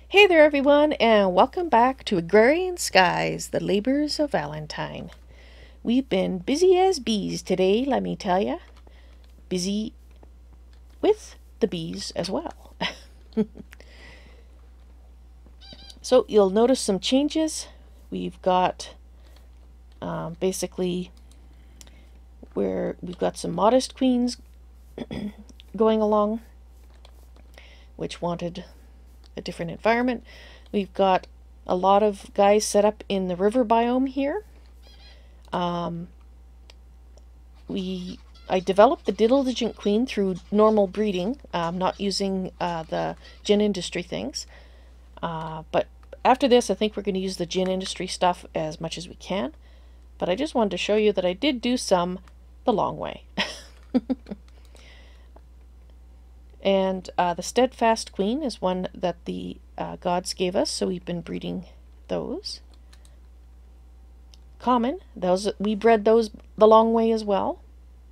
Hey there, everyone, and welcome back to Agrarian Skies, the Labors of Valentine. We've been busy as bees today, let me tell ya. Busy with the bees as well. So you'll notice some changes. We've got basically where we've got some modest queens going along, which wanted a different environment. We've got a lot of guys set up in the river biome here. I developed the diligent queen through normal breeding, not using the gin industry things. But after this, I think we're going to use the gin industry stuff as much as we can. But I just wanted to show you that I did do some the long way. And the steadfast queen is one that the gods gave us, so we've been breeding those. Common, those we bred those the long way as well,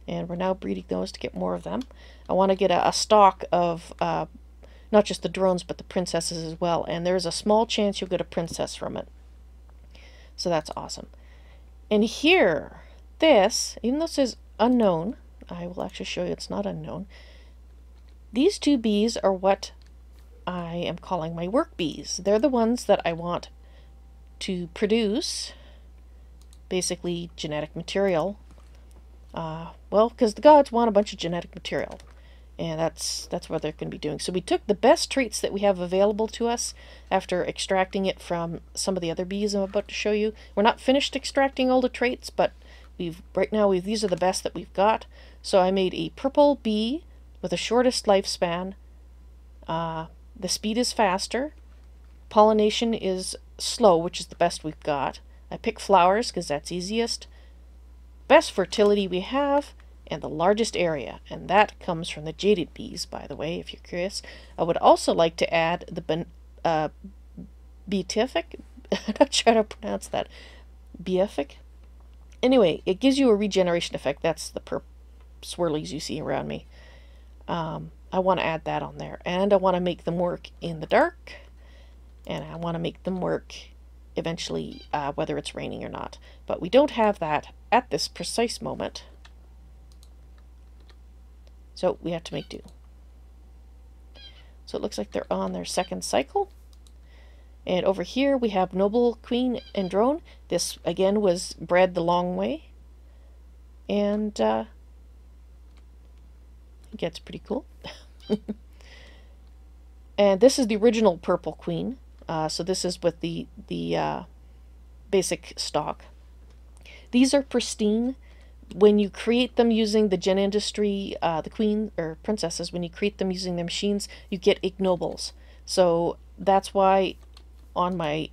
and we're now breeding those to get more of them. I want to get a stock of not just the drones but the princesses as well, and there's a small chance you'll get a princess from it. So that's awesome. And here, this, even though it says unknown, I will actually show you it's not unknown. These two bees are what I am calling my work bees. They're the ones that I want to produce basically genetic material. Well, because the gods want a bunch of genetic material, and that's what they're going to be doing. So we took the best traits that we have available to us after extracting it from some of the other bees I'm about to show you. We're not finished extracting all the traits, but these are the best that we've got. So I made a purple bee with the shortest lifespan. The speed is faster. Pollination is slow, which is the best we've got. I picked flowers because that's easiest. Best fertility we have, and the largest area. And that comes from the jaded bees, by the way, if you're curious. I would also like to add the beatific. I'm not sure how to pronounce that. Beatific. Anyway, it gives you a regeneration effect. That's the swirlies you see around me. I want to add that on there, and I want to make them work in the dark, and I want to make them work eventually whether it's raining or not. But we don't have that at this precise moment, so we have to make do. So it looks like they're on their second cycle. And over here we have noble queen and drone. This again was bred the long way, and it gets pretty cool. And this is the original purple queen. So this is with the basic stock. These are pristine. When you create them using the gen industry, the queen or princesses, when you create them using their machines, you get ignobles. So that's why on my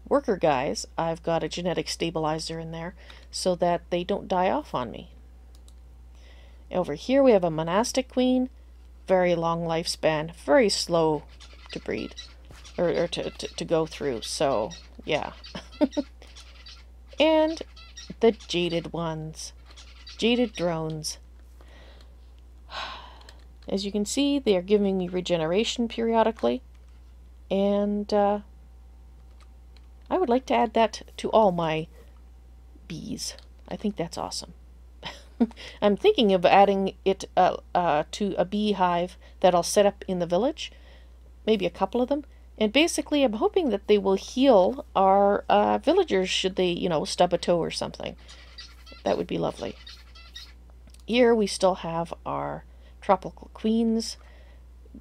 worker guys, I've got a genetic stabilizer in there so that they don't die off on me. Over here we have a monastic queen, very long lifespan, very slow to breed, or to go through, so yeah. And the jaded ones, jaded drones. As you can see, they are giving me regeneration periodically, and I would like to add that to all my bees. I think that's awesome. I'm thinking of adding it to a beehive that I'll set up in the village, maybe a couple of them. And basically, I'm hoping that they will heal our villagers should they, stub a toe or something. That would be lovely. Here we still have our tropical queens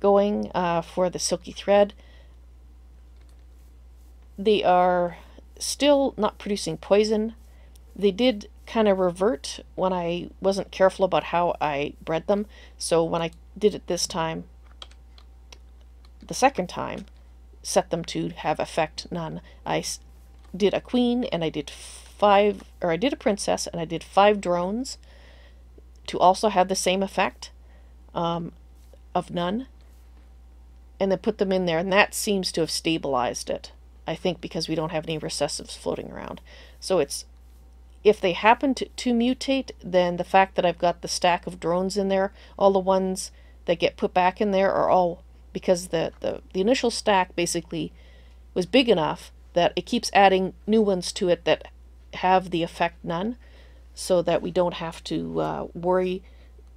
going for the silky thread. They are still not producing poison. They did kind of revert when I wasn't careful about how I bred them. So when I did it this time, the second time, set them to have effect none. I did a queen and I did a princess and I did 5 drones to also have the same effect of none, and then put them in there, and that seems to have stabilized it, I think, because we don't have any recessives floating around. So it's, if they happen to mutate, then the fact that I've got the stack of drones in there, all the ones that get put back in there are all because the initial stack basically was big enough that it keeps adding new ones to it that have the effect none, so that we don't have to worry.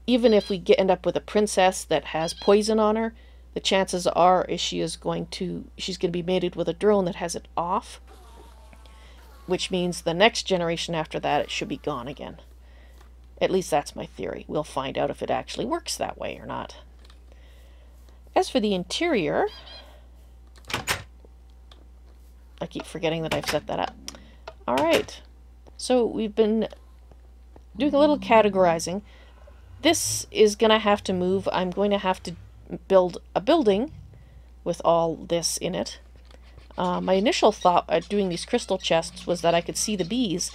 Even if we end up with a princess that has poison on her, the chances are she's going to be mated with a drone that has it off, which means the next generation after that it should be gone again. At least that's my theory. We'll find out if it actually works that way or not. As for the interior, I keep forgetting that I've set that up. All right, so we've been doing a little categorizing. This is going to have to move. I'm going to have to build a building with all this in it. My initial thought at doing these crystal chests was that I could see the bees.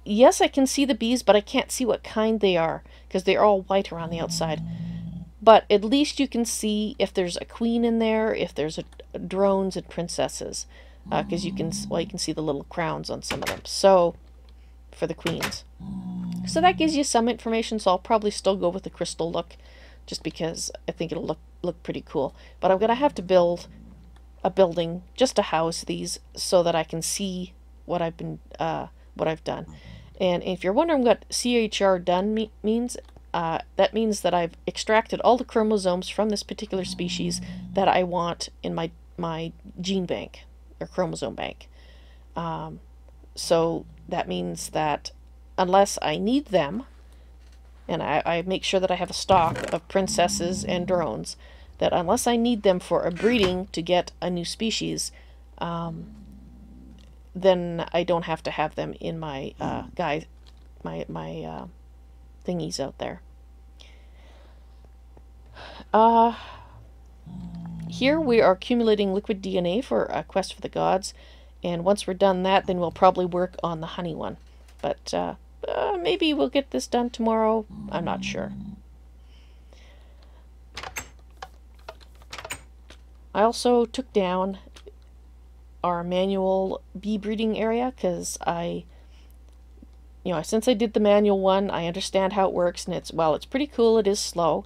Yes, I can see the bees, but I can't see what kind they are because they're all white around the outside. But at least you can see if there's a queen in there, if there's drones and princesses, because you can see the little crowns on some of them. So, for the queens. So that gives you some information. So I'll probably still go with the crystal look, just because I think it'll look pretty cool. But I'm gonna have to build a building just to house these, so that I can see what I've done. And if you're wondering what CHR done means, that means that I've extracted all the chromosomes from this particular species that I want in my gene bank or chromosome bank. So that means that unless I need them, and I make sure that I have a stock of princesses and drones, that unless I need them for a breeding to get a new species, then I don't have to have them in my thingies out there. Here we are accumulating liquid DNA for a quest for the gods, and once we're done that, then we'll probably work on the honey one. But maybe we'll get this done tomorrow. I'm not sure. I also took down our manual bee breeding area because since I did the manual one, I understand how it works, and it's pretty cool. It is slow.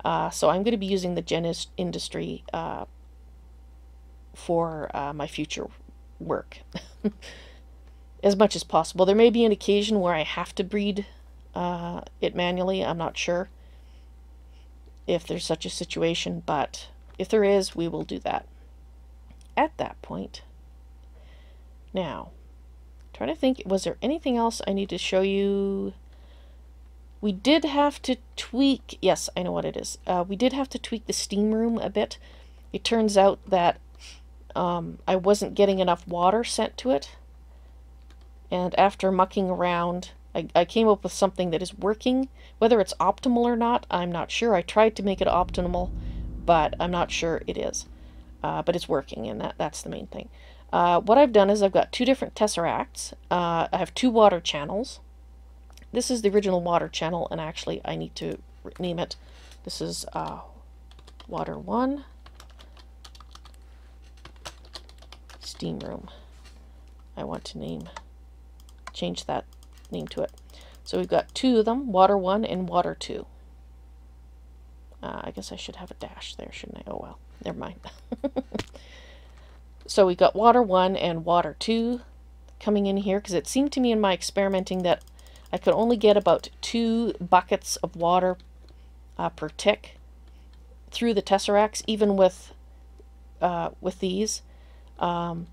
So I'm going to be using the Gen Industry for my future work as much as possible. There may be an occasion where I have to breed it manually. I'm not sure if there's such a situation, but if there is, we will do that at that point. Now, trying to think, was there anything else I need to show you? We did have to tweak, yes, I know what it is. We did have to tweak the steam room a bit. It turns out that I wasn't getting enough water sent to it. And after mucking around, I came up with something that is working. Whether it's optimal or not, I'm not sure. I tried to make it optimal, but I'm not sure it is. But it's working, and that's the main thing. What I've done is I've got two different tesseracts. I have two water channels. This is the original water channel, and actually I need to name it. This is water 1, steam room. I want to change that name to it. So we've got two of them, water 1 and water 2. I guess I should have a dash there, shouldn't I? Oh well, never mind. So we got water 1 and water 2 coming in here, because it seemed to me in my experimenting that I could only get about 2 buckets of water per tick through the tesseracts, even with these. So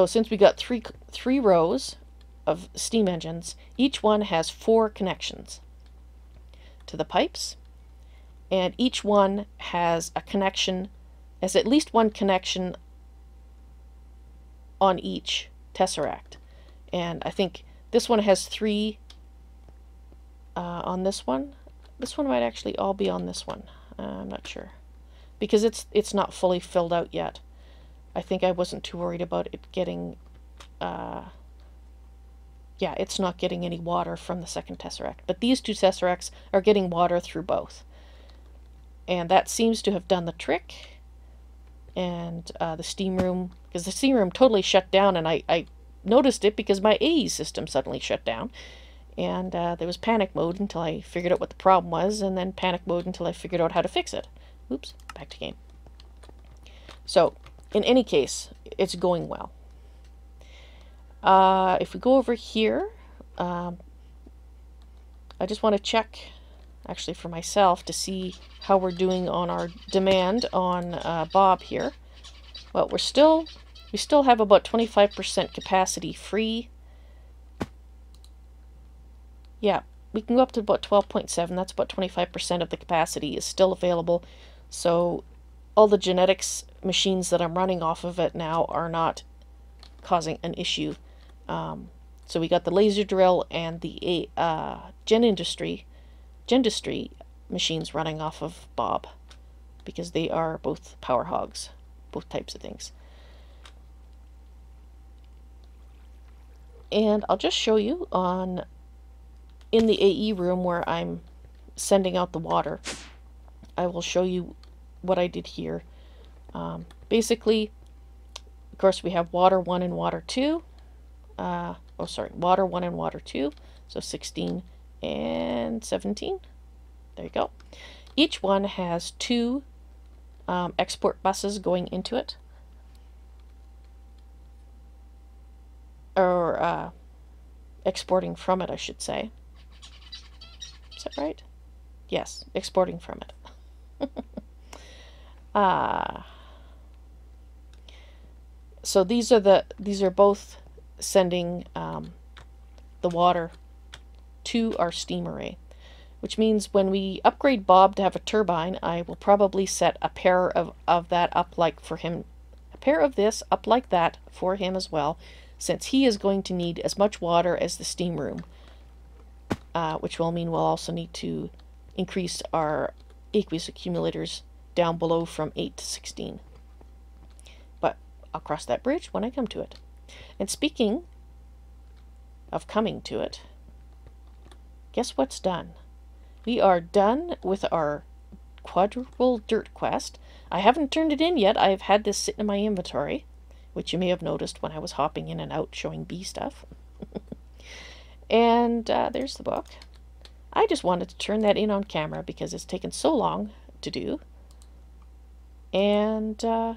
since we got three rows of steam engines, each one has 4 connections to the pipes, and each one has at least one connection on each tesseract. And I think this one has 3 on this one. This one might actually all be on this one. I'm not sure, because it's not fully filled out yet. I think I wasn't too worried about it getting it's not getting any water from the second tesseract, but these 2 tesseracts are getting water through both, and that seems to have done the trick. And the steam room, because the steam room totally shut down, and I noticed it because my AE system suddenly shut down, And there was panic mode until I figured out what the problem was, and then panic mode until I figured out how to fix it. Oops, back to game. So, in any case, it's going well. If we go over here, I just want to check, actually for myself, to see how we're doing on our demand on Bob here. Well, we still have about 25% capacity free. Yeah, we can go up to about 12.7. That's about 25% of the capacity is still available. So all the genetics machines that I'm running off of it now are not causing an issue. So we got the laser drill and the Gendustry machines running off of Bob, because they are both power hogs, both types of things. And I'll just show you in the AE room where I'm sending out the water. I will show you what I did here. Basically, of course, we have water 1 and water 2. Water 1 and water 2. So 16 and 17. There you go. Each one has 2 export buses going into it. Or exporting from it, I should say. Is that right? Yes, exporting from it. So these are both sending the water to our steam array, which means when we upgrade Bob to have a turbine, I will probably set a pair of that up like for him, a pair of this up like that for him as well, since he is going to need as much water as the steam room, which will mean we'll also need to increase our aqueous accumulators down below from 8 to 16. But I'll cross that bridge when I come to it. And speaking of coming to it, guess what's done? We are done with our quadruple dirt quest. I haven't turned it in yet. I've had this sitting in my inventory, which you may have noticed when I was hopping in and out showing bee stuff. And there's the book. I just wanted to turn that in on camera because it's taken so long to do. And I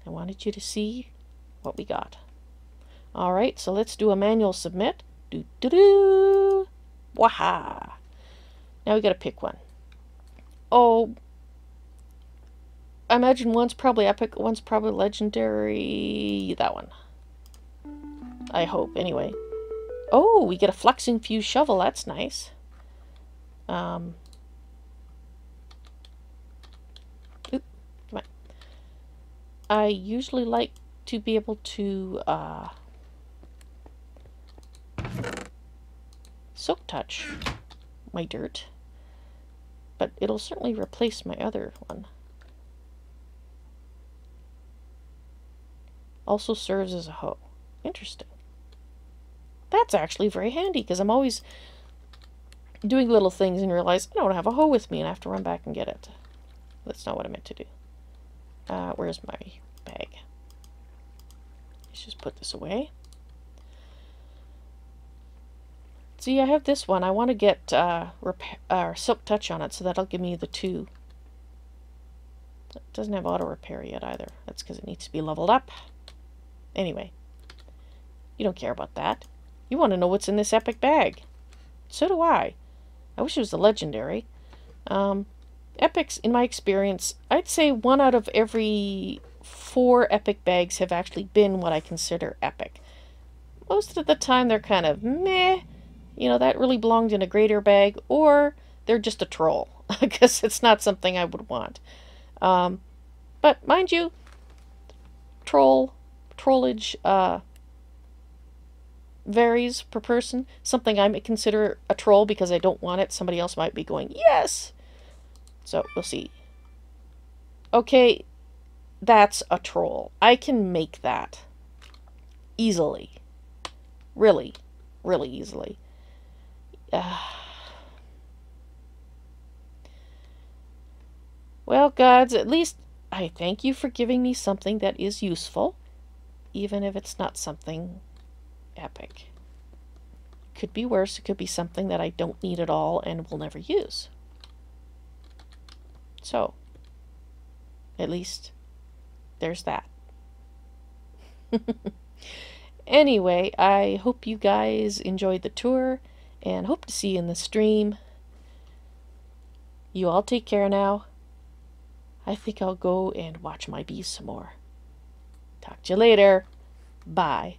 wanted you to see what we got. Alright, so let's do a manual submit. Do-do-do! Waha! Now we gotta pick one. Oh, I imagine one's probably epic, one's probably legendary. That one. I hope, anyway. Oh, we get a flux-infused shovel. That's nice. Oop, come on. I usually like to be able to soak touch my dirt, but it'll certainly replace my other one. Also serves as a hoe. Interesting. That's actually very handy, because I'm always doing little things and realize I don't have a hoe with me and I have to run back and get it. That's not what I meant to do. Where's my bag? Let's just put this away. See, I have this one. I want to get silk touch on it, so that'll give me the 2. It doesn't have auto repair yet either. That's because it needs to be leveled up. Anyway, you don't care about that. You want to know what's in this epic bag. So do I. I wish it was the legendary. Epics, in my experience, I'd say 1 out of every 4 epic bags have actually been what I consider epic. Most of the time they're kind of meh. You know, that really belonged in a greater bag, or they're just a troll, because it's not something I would want. But mind you, trollage varies per person. Something I might consider a troll because I don't want it, somebody else might be going, yes! So, we'll see. Okay, that's a troll. I can make that. Easily. Really, really easily. Well, gods, at least I thank you for giving me something that is useful, even if it's not something epic. Could be worse. It could be something that I don't need at all and will never use. So, at least there's that. Anyway, I hope you guys enjoyed the tour and hope to see you in the stream. You all take care now. I think I'll go and watch my bees some more. Talk to you later. Bye.